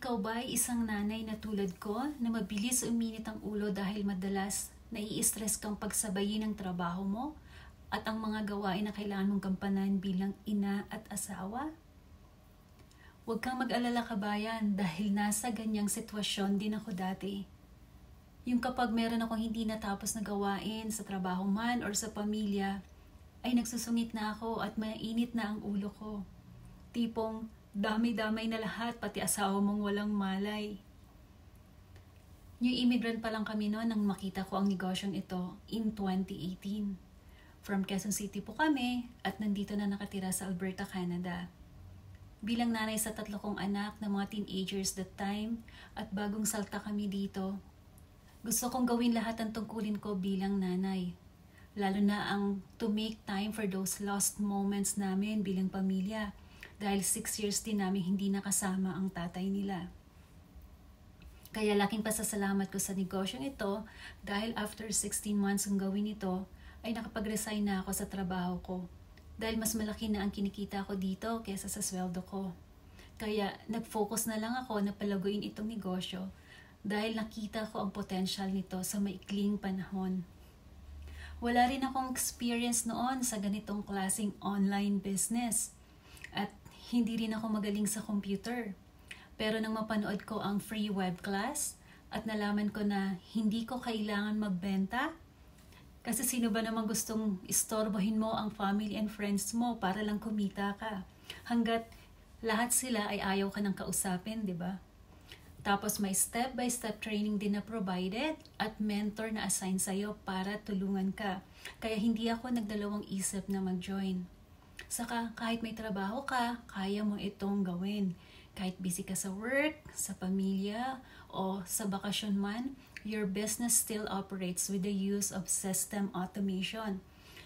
Ikaw ba ay isang nanay na tulad ko na mabilis uminit ang ulo dahil madalas nai-stress kang pagsabayin ng trabaho mo at ang mga gawain na kailangan mong gampanan bilang ina at asawa? Huwag kang mag-alala kabayan dahil nasa ganyang sitwasyon din ako dati. Yung kapag meron akong hindi natapos na gawain sa trabaho man or sa pamilya, ay nagsusungit na ako at mainit na ang ulo ko. Tipong damay-damay na lahat pati asawa mong walang malay. New immigrant pa lang kami noon nang makita ko ang negosyong ito in 2018. From Quezon City po kami at nandito na nakatira sa Alberta, Canada. Bilang nanay sa 3 kong anak na mga teenagers that time at bagong salta kami dito, gusto kong gawin lahat ng tungkulin ko bilang nanay. Lalo na ang to make time for those lost moments namin bilang pamilya dahil 6 years din namin hindi nakasama ang tatay nila. Kaya laking pasasalamat ko sa negosyong ito dahil after 16 months kong gawin ito ay nakapag-resign na ako sa trabaho ko dahil mas malaki na ang kinikita ko dito kaysa sa sweldo ko. Kaya nag-focus na lang ako na palaguin itong negosyo dahil nakita ko ang potential nito sa maikling panahon. Wala rin akong experience noon sa ganitong klaseng online business at hindi rin ako magaling sa computer. Pero nang mapanood ko ang free web class at nalaman ko na hindi ko kailangan magbenta, kasi sino ba namang gustong istorbohin mo ang family and friends mo para lang kumita ka? Hanggat lahat sila ay ayaw ka ng kausapin, di ba? Tapos may step-by-step training din na provided at mentor na assign sa'yo para tulungan ka. Kaya hindi ako nagdalawang isip na mag-join. Saka kahit may trabaho ka, kaya mo itong gawin. Kahit busy ka sa work, sa pamilya, o sa bakasyon man, your business still operates with the use of system automation.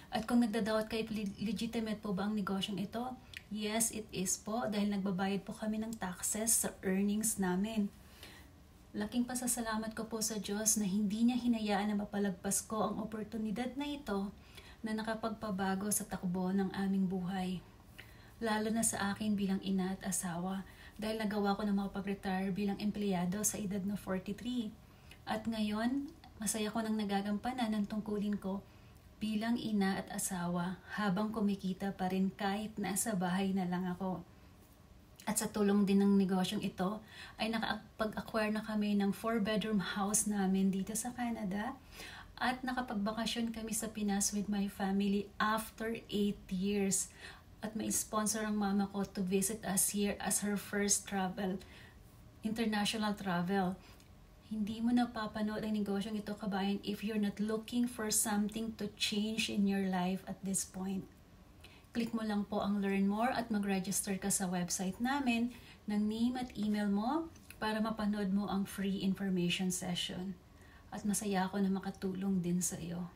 At kung nagdadawat kayo, legitimate po ba ang negosyong ito? Yes, it is po dahil nagbabayad po kami ng taxes sa earnings namin. Laking pasasalamat ko po sa Diyos na hindi niya hinayaan na mapalagpas ko ang oportunidad na ito na nakapagpabago sa takbo ng aming buhay. Lalo na sa akin bilang ina at asawa dahil nagawa ko na makapag-retire bilang empleyado sa edad na 43. At ngayon, masaya ko nang nagagampanan ng tungkulin ko bilang ina at asawa habang kumikita pa rin kahit nasa bahay na lang ako. At sa tulong din ng negosyong ito, ay nakapag-acquire na kami ng 4-bedroom house namin dito sa Canada at nakapagbakasyon kami sa Pinas with my family after 8 years. At may sponsor ang mama ko to visit us here as her first travel, international travel. Hindi mo napapanood ang negosyong ito kabayan if you're not looking for something to change in your life at this point. Click mo lang po ang learn more at mag-register ka sa website namin ng name at email mo para mapanood mo ang free information session. At masaya ako na makatulong din sa iyo.